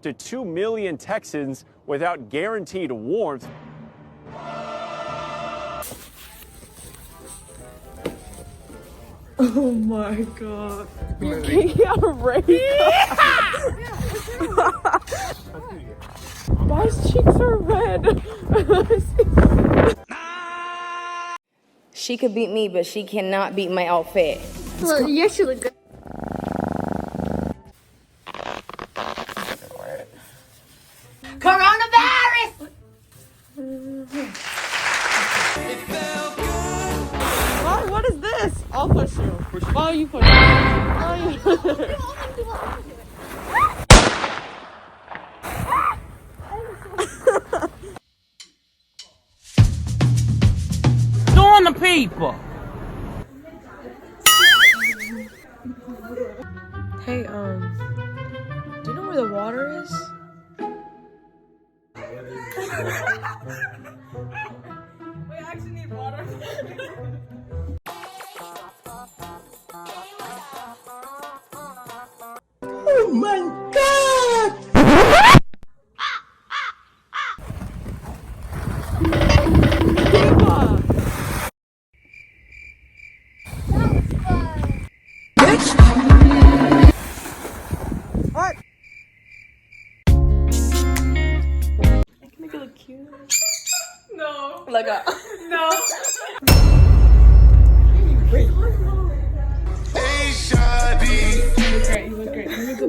to 2 million Texans without guaranteed warmth. Oh my god. You're taking out a rain. Why his cheeks are red? She could beat me, but she cannot beat my outfit. Well, yes, you look good. Coronavirus! Oh, what is this? I'll push you. Oh, you push me. Oh, you On the people. Hey, do you know where the water is? We actually need water. Oh my God! What? I can make it look cute. No. Like a no. Wait. You look great. You look great. Go.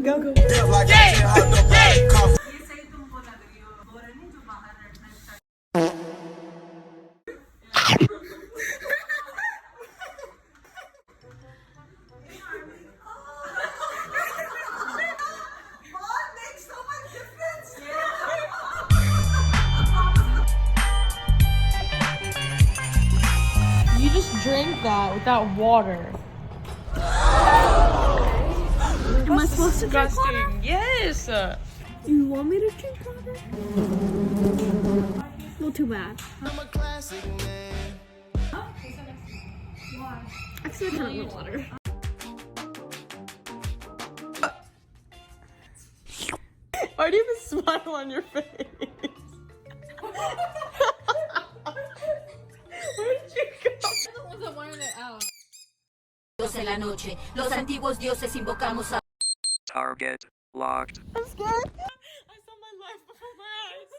You just drink that without water. Am I supposed to drink water? Disgusting. Yes. You want me to drink water? Not too bad. Actually, I kind of want water. Why do you have a smile on your face? Where did you go? En la noche, los antiguos dioses invocamos a... Target locked. I'm scared. I saw my life before my eyes.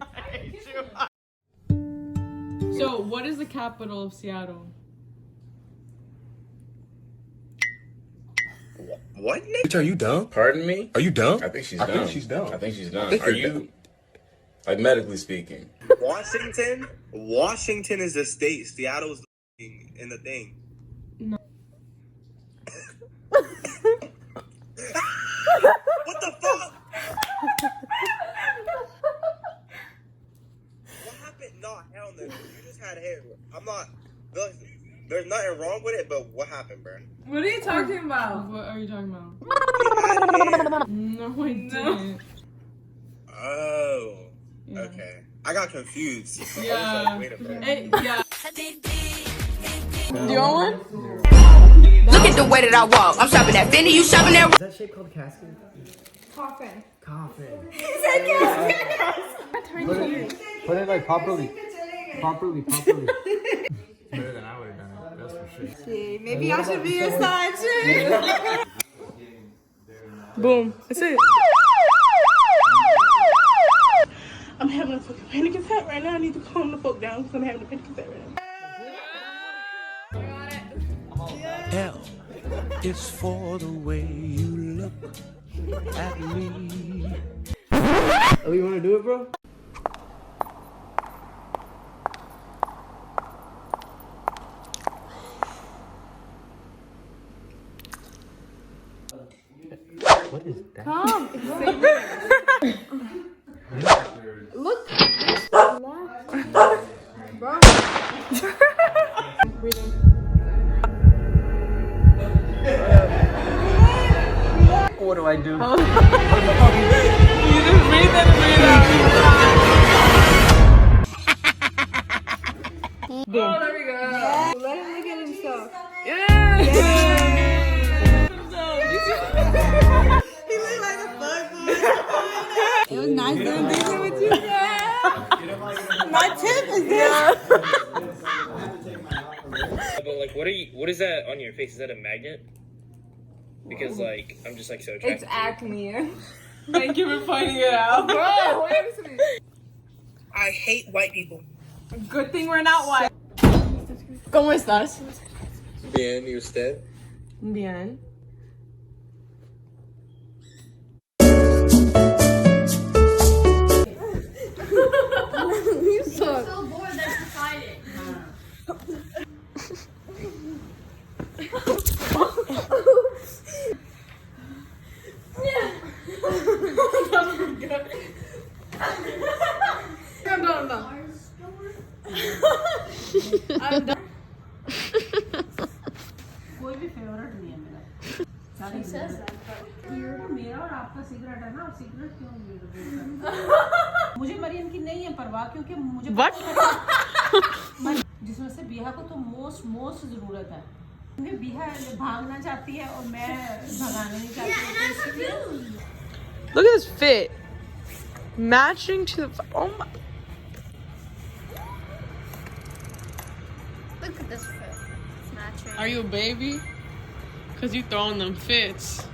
I hate you. So, what is the capital of Seattle? What? Bitch, are you dumb? Pardon me? Are you dumb? I think she's I dumb. think she's dumb. I think she's dumb. I think Are you're you, dumb. like medically speaking? Washington? Washington is the state. Seattle's in the thing. No. What the fuck? What happened? No, hell no. You just had hair. I'm not. There's nothing wrong with it, but what happened, bro? What are you talking about? What are you talking about? No, I didn't. Oh. Yeah. Okay. I got confused. I was Yeah. like, wait a minute. Hey, yeah. Do you want one? Look at the way that I walk. I'm shopping at Fendi, you shopping at... Is that shape called casket? Coffin. Coffin. Put it like properly. Properly. Better than I would have done it. That's for sure. See, maybe I should be your side chick. Boom. That's it. I'm having a fucking panic attack right now. I need to calm the fuck down because I'm having a panic attack right now. L is for the way you look at me. Oh, you want to do it, bro? What is that? Come. Look. Bro. What do I do? You just breathe in and breathe out. Boom. Oh, there we go. Let him look at himself. Yeah. nice doing business with you, girl. My tip is this. But like, what is that on your face? Is that a magnet? Because like, I'm just like so attracted. It's acne. Thank you for pointing it out. Bro, I hate white people. Good thing we're not white. ¿Cómo estás? Bien, ¿y usted? Bien. you suck. So bored that's decided. I'm done. I'm done. कोई भी favourite नहीं है मेरा मेरा और आपका cigarette है ना सिगरेट क्यों मुझे मरियम की नहीं है परवाह क्योंकि मुझे जिसमें से बिहा को तो मोस्ट जरूरत है क्योंकि बिहा भागना चाहती है और मैं भगाना नहीं चाहती Look at this fit. Matching to the. Oh my. Look at this fit. It's matching. Are you a baby? Cause you throwing them fits.